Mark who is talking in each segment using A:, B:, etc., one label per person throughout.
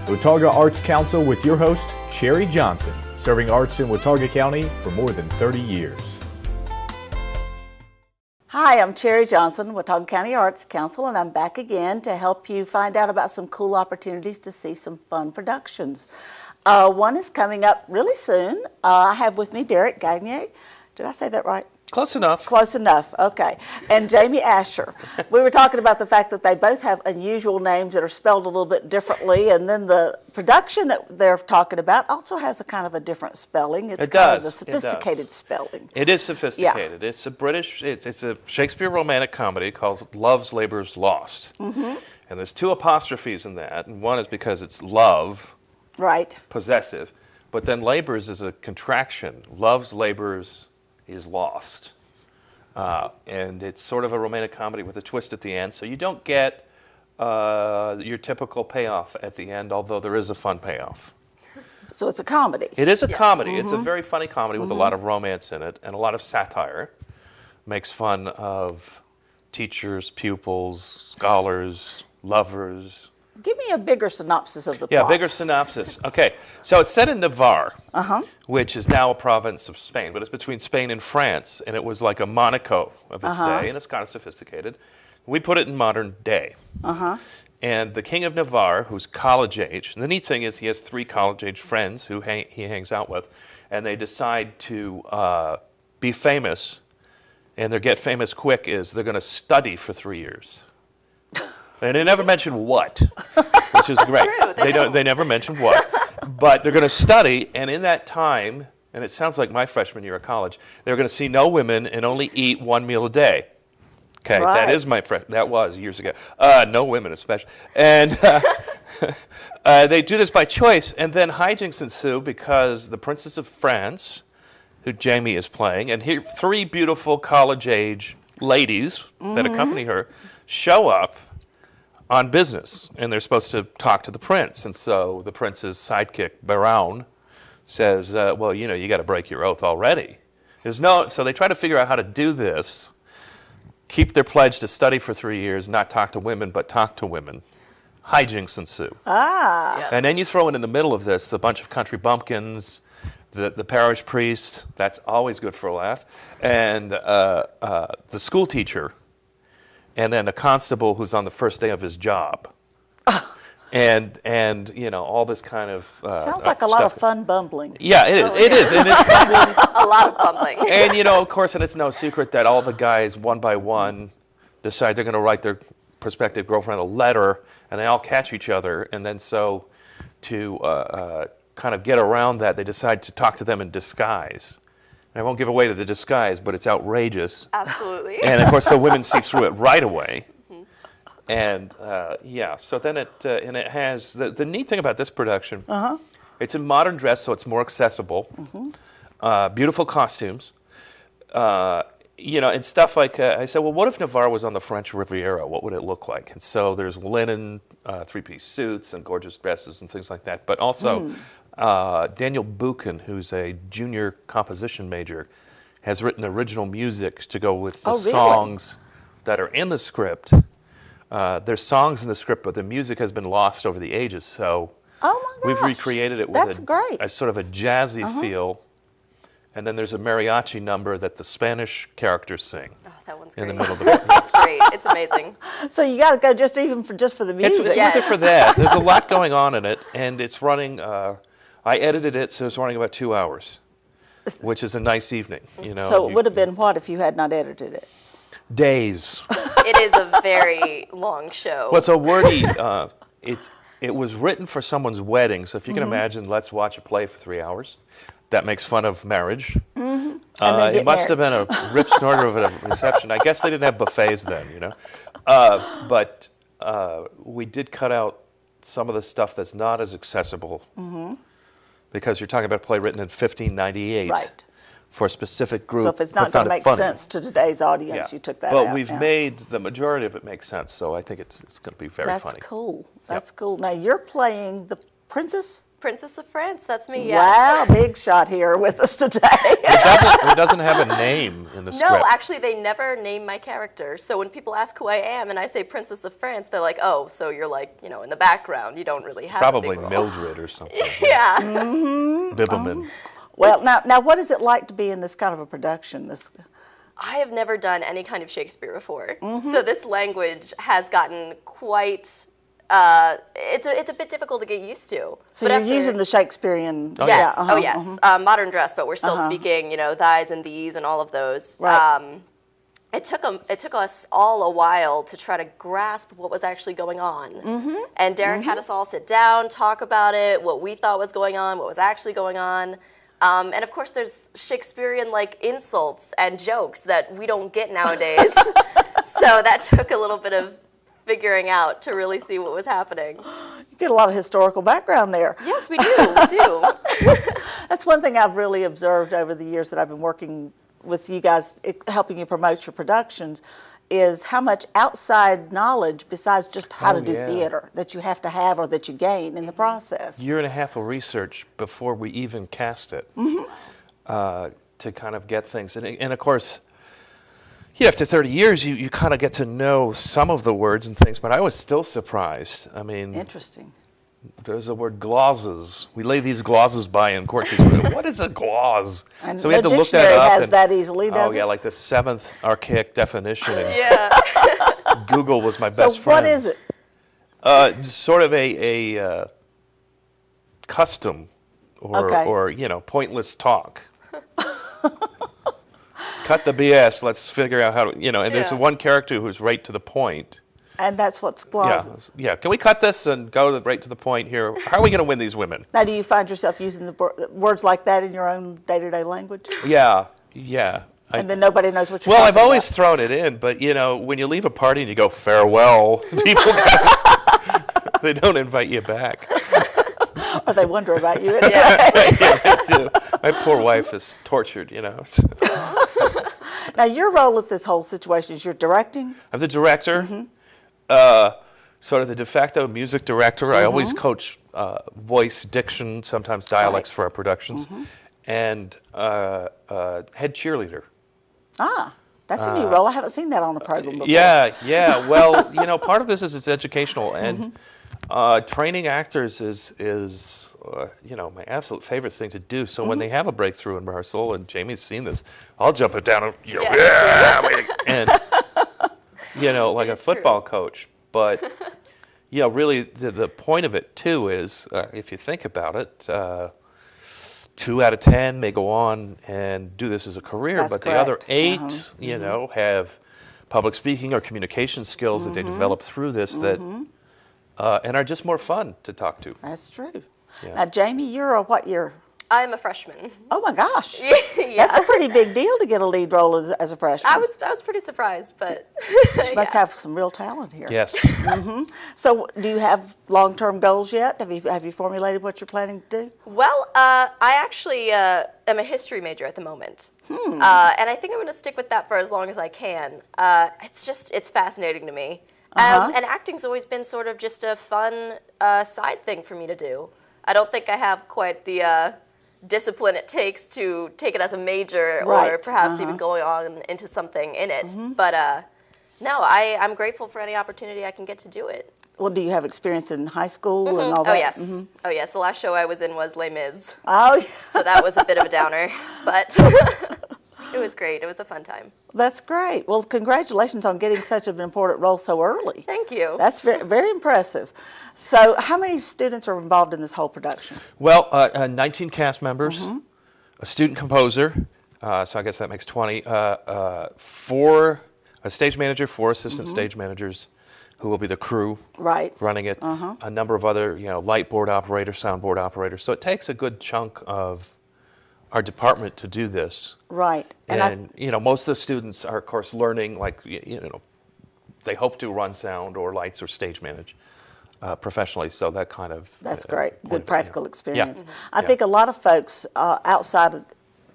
A: The Watauga Arts Council with your host, Cherry Johnson, serving arts in Watauga County for more than 30 years.
B: Hi, I'm Cherry Johnson, Watauga County Arts Council, and I'm back again to help you find out about some cool opportunities to see some fun productions. One is coming up really soon. I have with me Derek Gagne. Did I say that right?
C: Close enough.
B: Close enough, okay. And Jamie Asher. We were talking about the fact that they both have unusual names that are spelled a little bit differently, and then the production that they're talking about also has a kind of a different spelling. It's kind of the sophisticated spelling.
C: It is sophisticated. Yeah. It's a British, it's a Shakespeare romantic comedy called Love's Labour's Lost. Mm-hmm. And there's two apostrophes in that, and one is because it's love,
B: right,
C: possessive, but then labours is a contraction. Love's labours is lost. And it's sort of a romantic comedy with a twist at the end, so you don't get your typical payoff at the end, although there is a fun payoff.
B: So it's a comedy.
C: It is a comedy. Mm-hmm. It's a very funny comedy with a lot of romance in it and a lot of satire. Makes fun of teachers, pupils, scholars, lovers.
B: Give me a bigger synopsis of the plot.
C: Yeah, bigger synopsis. Okay, so it's set in Navarre, which is now a province of Spain, but it's between Spain and France, and it was like a Monaco of its day, and it's kind of sophisticated. We put it in modern day. And the King of Navarre, who's college age, and the neat thing is he has 3 college age friends who he hangs out with, and they decide to be famous, and their get famous quick is they're going to study for 3 years. And they never mention what, which is great.
D: True,
C: they never mention what. But they're going to study, and in that time, and it sounds like my freshman year of college, they're going to see no women and only eat 1 meal a day. Okay,
B: right.
C: That was years ago. No women especially. And they do this by choice, and then hijinks ensue because the Princess of France, who Jamie is playing, and here 3 beautiful college-age ladies that accompany her, show up on business, and they're supposed to talk to the prince. And so the prince's sidekick, Baron, says, well, you know, you got to break your oath already. So they try to figure out how to do this, keep their pledge to study for 3 years, not talk to women, but talk to women. Hijinks ensue.
B: Yes.
C: And then you throw in the middle of this a bunch of country bumpkins, the parish priest, that's always good for a laugh, and the school teacher, and then a constable who's on the first day of his job. And you know, all this kind of
B: sounds like a lot of fun bumbling.
C: Yeah, it is. It is. And it's bumbling.
D: A lot of bumbling.
C: And you know, of course, and it's no secret that all the guys, one by one, decide they're going to write their prospective girlfriend a letter, and they all catch each other. And then so to kind of get around that, they decide to talk to them in disguise. I won't give away the disguise, but it's outrageous.
D: Absolutely.
C: And of course, the women see through it right away. And yeah, so then it has the neat thing about this production. It's in modern dress, so it's more accessible. Beautiful costumes, you know, and stuff like. I said, well, what if Navarre was on the French Riviera? What would it look like? And so there's linen, 3-piece suits, and gorgeous dresses and things like that. But also. Daniel Buchan, who's a junior composition major, has written original music to go with the songs that are in the script. There's songs in the script, but the music has been lost over the ages. So we've recreated it with a sort of a jazzy feel. And then there's a mariachi number that the Spanish characters sing.
D: Oh, that one's
C: in
D: great.
C: the middle of the
D: That's great. It's amazing.
B: So you got to go just for the music.
C: It's worth it for that. There's a lot going on in it, and it's running. I edited it, so it's running about 2 hours, which is a nice evening. You know.
B: So it would have been what if you had not edited it?
C: Days.
D: It is a very long show.
C: Well, it's a wordy. It was written for someone's wedding, so if you can imagine, let's watch a play for 3 hours. That makes fun of marriage. It must have been a rip snorter of a reception. I guess they didn't have buffets then, you know. But we did cut out some of the stuff that's not as accessible. Because you're talking about a play written in 1598 for a specific group.
B: So if it's not going to make sense to today's audience, you took that out.
C: But we've made the majority of it make sense, so I think it's going to be very funny.
B: That's cool. That's cool. Now you're playing the princess?
D: Princess of France, that's me, yeah.
B: Wow, big shot here with us today.
C: It doesn't have a name in the script.
D: No, actually, they never name my character. So when people ask who I am and I say Princess of France, they're like, oh, so you're like, you know, in the background. You don't really have
C: Probably
D: a big role.
C: Mildred or something.
D: Yeah.
C: Bibbleman.
B: Well, now, what is it like to be in this kind of a production?
D: I have never done any kind of Shakespeare before. So this language has gotten quite, it's a bit difficult to get used to.
B: So you're using the Shakespearean.
C: Oh,
D: Yes,
B: yeah,
D: oh yes, modern dress, but we're still speaking, you know, thys and these and all of those.
B: Right.
D: It took us all a while to try to grasp what was actually going on. And Derek had us all sit down, talk about it, what we thought was going on, what was actually going on. And of course, there's Shakespearean-like insults and jokes that we don't get nowadays. So that took a little bit of figuring out to really see what was happening.
B: You get a lot of historical background there.
D: Yes, we do. We do.
B: That's one thing I've really observed over the years that I've been working with you guys, helping you promote your productions, is how much outside knowledge besides just how to do theater that you have to have or that you gain in the process.
C: Year and a half of research before we even cast it to kind of get things. And of course, after 30 years, you kind of get to know some of the words and things, but I was still surprised. I mean,
B: Interesting.
C: There's the word glosses. We lay these glosses by in court. What is a gloss?
B: And
C: so we had to look that
B: dictionary
C: up.
B: has that easily, doesn't it?
C: Like the 7th archaic definition. And
D: Yeah.
C: Google was my best friend.
B: So what is it?
C: Sort of a custom or pointless talk. Cut the BS. Let's figure out how to, and there's one character who's right to the point.
B: And that's what's glosses.
C: Yeah. Can we cut this and go right to the point here? How are we going to win these women?
B: Now, do you find yourself using the words like that in your own day-to-day language?
C: Yeah.
B: And then nobody knows what you're
C: Well,
B: talking
C: I've always
B: about.
C: thrown it in, but when you leave a party and you go farewell, people they don't invite you back.
B: Or they wonder about you. Anyway.
C: Yeah, they do. My poor wife is tortured,
B: Now, your role with this whole situation is you're directing?
C: I'm the director, sort of the de facto music director. I always coach voice, diction, sometimes dialects for our productions, and head cheerleader.
B: Ah, that's a new role. I haven't seen that on a program before.
C: Yeah. Well, part of this is it's educational, and training actors is my absolute favorite thing to do. So when they have a breakthrough in rehearsal, and Jamie's seen this, I'll jump it down and and like a football coach. But really the point of it too is if you think about it. 2 out of 10 may go on and do this as a career,
B: That's
C: but
B: correct.
C: the other 8, have public speaking or communication skills that they develop through this that and are just more fun to talk to.
B: That's true.
C: Yeah.
B: Now, Jamie, you're a what year?
D: I'm a freshman.
B: Oh my gosh.
D: Yeah.
B: That's a pretty big deal to get a lead role as a freshman.
D: I was pretty surprised, but
B: You must have some real talent here.
C: Yes.
B: So, do you have long-term goals yet? Have you formulated what you're planning to do?
D: Well, I actually am a history major at the moment, and I think I'm going to stick with that for as long as I can. It's fascinating to me, and acting's always been sort of just a fun side thing for me to do. I don't think I have quite the discipline it takes to take it as a major or perhaps even going on into something in it. But no, I'm grateful for any opportunity I can get to do it.
B: Well, do you have experience in high school and all that?
D: Oh, yes. Oh, yes. The last show I was in was Les Mis.
B: Oh, yeah.
D: So that was a bit of a downer, but it was great. It was a fun time.
B: That's great. Well, congratulations on getting such an important role so early.
D: Thank you.
B: That's very, very impressive. So, how many students are involved in this whole production?
C: Well, 19 cast members, a student composer, so I guess that makes 20, 4 a stage manager, 4 assistant stage managers who will be the crew running it, a number of other, light board operators, sound board operators. So it takes a good chunk of our department to do this.
B: Right.
C: And most of the students are, of course, learning, they hope to run sound or lights or stage manage professionally. So that kind of...
B: That's great. Good practical experience.
C: Yeah.
B: I think a lot of folks outside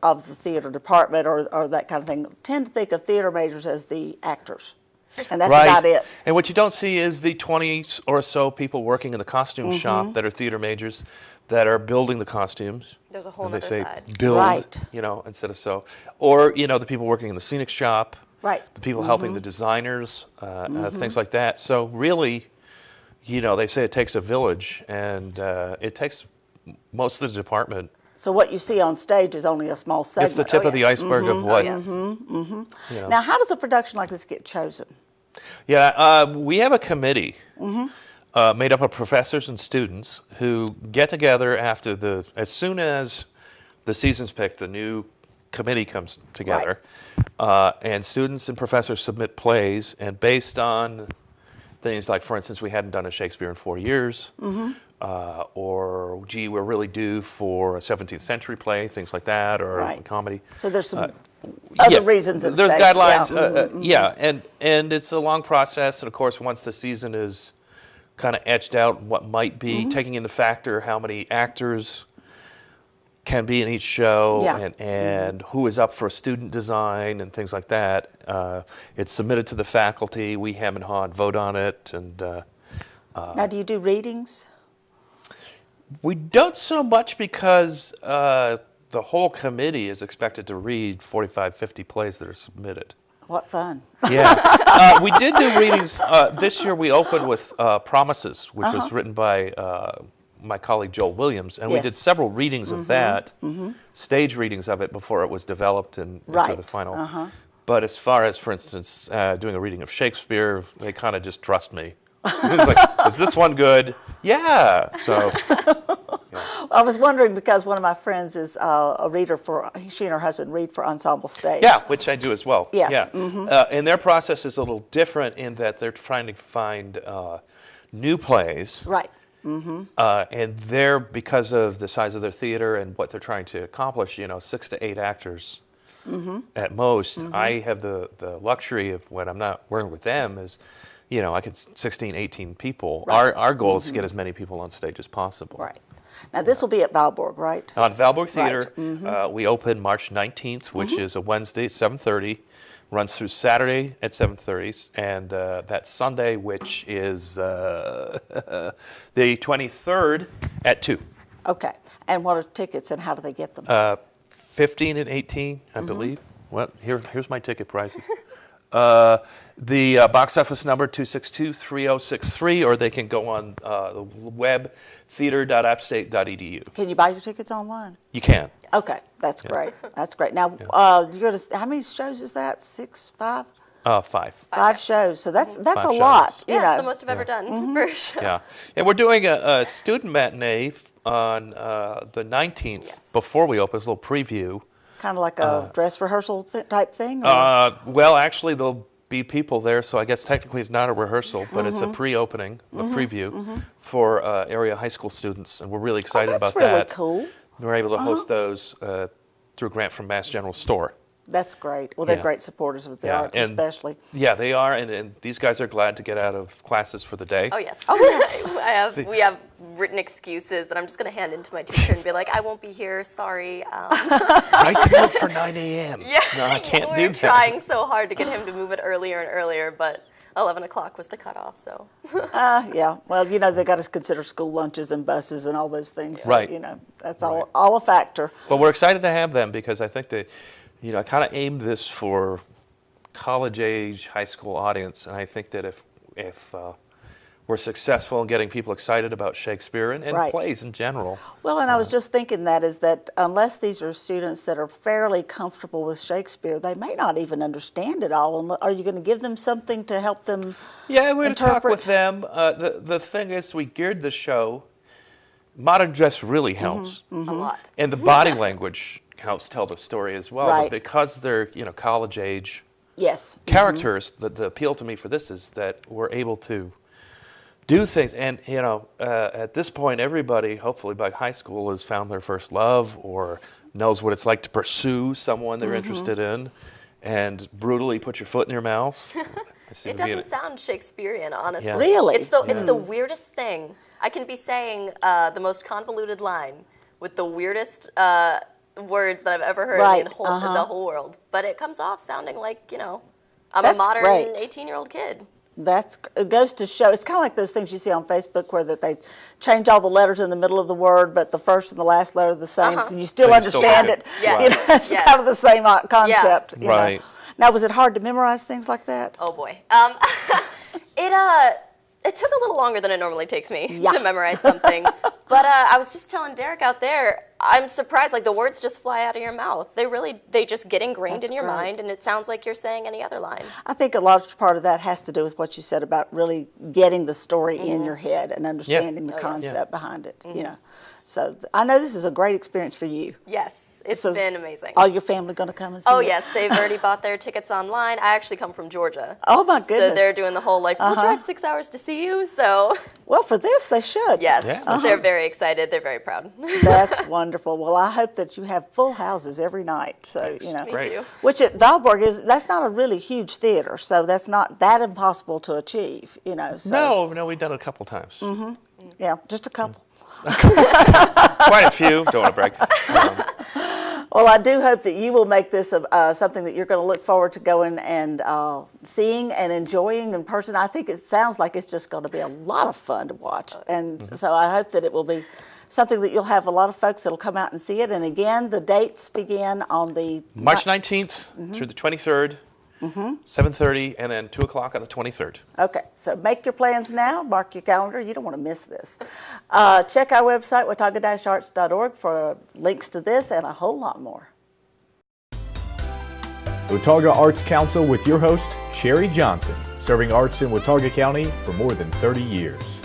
B: of the theater department or that kind of thing tend to think of theater majors as the actors. And that's
C: Right.
B: about it.
C: And what you don't see is the 20 or so people working in the costume shop that are theater majors that are building the costumes.
D: There's a whole
C: And they
D: nother
C: say
D: side.
C: build,
B: Right.
C: instead of sew. Or, the people working in the scenic shop.
B: Right.
C: The people helping the designers, things like that. So really, they say it takes a village, and it takes most of the department.
B: So what you see on stage is only a small segment.
C: It's the tip of the iceberg of what.
D: Yes.
B: Now, how does a production like this get chosen?
C: Yeah, we have a committee made up of professors and students who get together as soon as the season's picked, the new committee comes together, and students and professors submit plays, and based on things like, for instance, we hadn't done a Shakespeare in 4 years, or, gee, we're really due for a 17th century play, things like that, or a comedy.
B: So there's some other reasons at
C: There's
B: stake.
C: guidelines, and it's a long process, and of course, once the season is kind of etched out, what might be, taking into factor how many actors can be in each show, and who is up for student design and things like that. It's submitted to the faculty. We hem and haw and vote on it. And
B: Now, do you do readings?
C: we don't so much because the whole committee is expected to read 45, 50 plays that are submitted.
B: What fun.
C: Yeah. We did do readings. This year we opened with Promises, which was written by my colleague Joel Williams, and we did several readings of that, stage readings of it before it was developed into the final. But as far as, for instance, doing a reading of Shakespeare, they kind of just trust me. It's like, is this one good? Yeah. So.
B: I was wondering because one of my friends is a reader she and her husband read for Ensemble Stage.
C: Yeah, which I do as well.
B: Yes.
C: Yeah. And their process is a little different in that they're trying to find new plays.
B: Right.
C: And they're, because of the size of their theater and what they're trying to accomplish, 6 to 8 actors at most. I have the luxury of when I'm not working with them is, I could 16, 18 people.
B: Right.
C: Our goal is to get as many people on stage as possible.
B: Right. Now, this will be at Valborg, right?
C: On Valborg Theater,
B: Right.
C: we open March 19th, which is a Wednesday at 7:30, runs through Saturday at 7:30, and that Sunday, which is the 23rd at 2.
B: Okay. And what are tickets and how do they get them?
C: 15 and 18, I believe. Well, here's my ticket prices. The box office number 262-3063, or they can go on the web theater.appstate.edu.
B: Can you buy your tickets online?
C: You can.
B: Okay, that's great. That's great. Now, you're going to, how many shows is that? 6, 5?
C: 5.
B: 5 shows. So that's a
C: 5 shows.
B: lot.
D: Yeah,
B: you know.
D: it's the most I've ever done for a show.
C: Yeah, and we're doing a student matinee on the 19th before we open. It's a little preview.
B: Kind of like a dress rehearsal type thing? Or?
C: Well, actually, there'll be people there, so I guess technically it's not a rehearsal, but it's a pre-opening, a preview for area high school students, and we're really excited about
B: that's really
C: that.
B: cool.
C: We're able to host those through a grant from Mass General Store.
B: That's great. Well, they're
C: Yeah.
B: great supporters of the
C: Yeah,
B: arts,
C: and-
B: especially.
C: Yeah, they are, and these guys are glad to get out of classes for the day.
D: Oh yes. We have written excuses that I'm just going to hand in to my teacher and be like, I won't be here. Sorry.
C: Write the note for 9 a.m.
D: Yeah.
C: No, I can't
D: We're
C: do that.
D: trying so hard to get him to move it earlier and earlier, but 11 o'clock was the cutoff. So.
B: Yeah. Well, they got to consider school lunches and buses and all those things. So,
C: Right.
B: That's all a factor.
C: But we're excited to have them because I think that, I kind of aimed this for college-age, high school audience, and I think that if we're successful in getting people excited about Shakespeare and
B: Right.
C: plays in general.
B: Well, and I was just thinking that unless these are students that are fairly comfortable with Shakespeare, they may not even understand it all. And are you going to give them something to help them
C: Yeah, we're going to talk
B: interpret?
C: with them. The thing is, we geared the show. Modern dress really helps,
D: A lot.
C: and the body language helps tell the story as well.
B: Right.
C: But because they're college age
B: Yes.
C: characters, the appeal to me for this is that we're able to do things. And at this point, everybody, hopefully by high school, has found their first love or knows what it's like to pursue someone they're interested in, and brutally put your foot in your mouth.
D: It doesn't sound Shakespearean, honestly.
C: Yeah.
B: Really?
D: It's the weirdest thing. I can be saying the most convoluted line with the weirdest words that I've ever heard
B: Right,
D: in the whole world, but it comes off sounding like I'm
B: That's
D: a modern
B: great.
D: 18-year-old kid.
B: It goes to show. It's kind of like those things you see on Facebook where that they change all the letters in the middle of the word, but the first and the last letter are the same, and you still
C: So you still
B: understand
C: get
B: it.
C: it.
D: Yes.
B: You know, it's
D: Yes.
B: kind of the same concept. you know.
C: Right.
B: Now, was it hard to memorize things like that?
D: Oh boy. It took a little longer than it normally takes me to memorize something. But I was just telling Derek out there, I'm surprised, like the words just fly out of your mouth. They just get ingrained in your mind, and it sounds like you're saying any other line.
B: I think a large part of that has to do with what you said about really getting the story in your head and understanding the concept behind it. You know, so I know this is a great experience for you.
D: Yes, it's been amazing.
B: All your family going to come and see
D: Oh
B: it?
D: yes, they've already bought their tickets online. I actually come from Georgia.
B: Oh my goodness.
D: So they're doing the whole like, we'll drive 6 hours to see you. So
B: Well, for this they should.
D: yes, they're very excited. They're very proud.
B: That's wonderful. Well, I hope that you have full houses every night. So, you know.
D: Me too.
B: Which at Valborg that's not a really huge theater, so that's not that impossible to achieve, you know. So,
C: No, we've done it a couple times.
B: yeah, just a couple.
C: Quite a few. Don't want to brag.
B: Well, I do hope that you will make this something that you're going to look forward to going and seeing and enjoying in person. I think it sounds like it's just going to be a lot of fun to watch. And so I hope that it will be something that you'll have a lot of folks that will come out and see it. And again, the dates begin on the
C: March 19th through the 23rd, 7:30, and then 2 o'clock on the 23rd.
B: Okay, so make your plans now. Mark your calendar. You don't want to miss this. Check our website, watauga-arts.org, for links to this and a whole lot more.
A: Watauga Arts Council with your host, Cherry Johnson, serving arts in Watauga County for more than 30 years.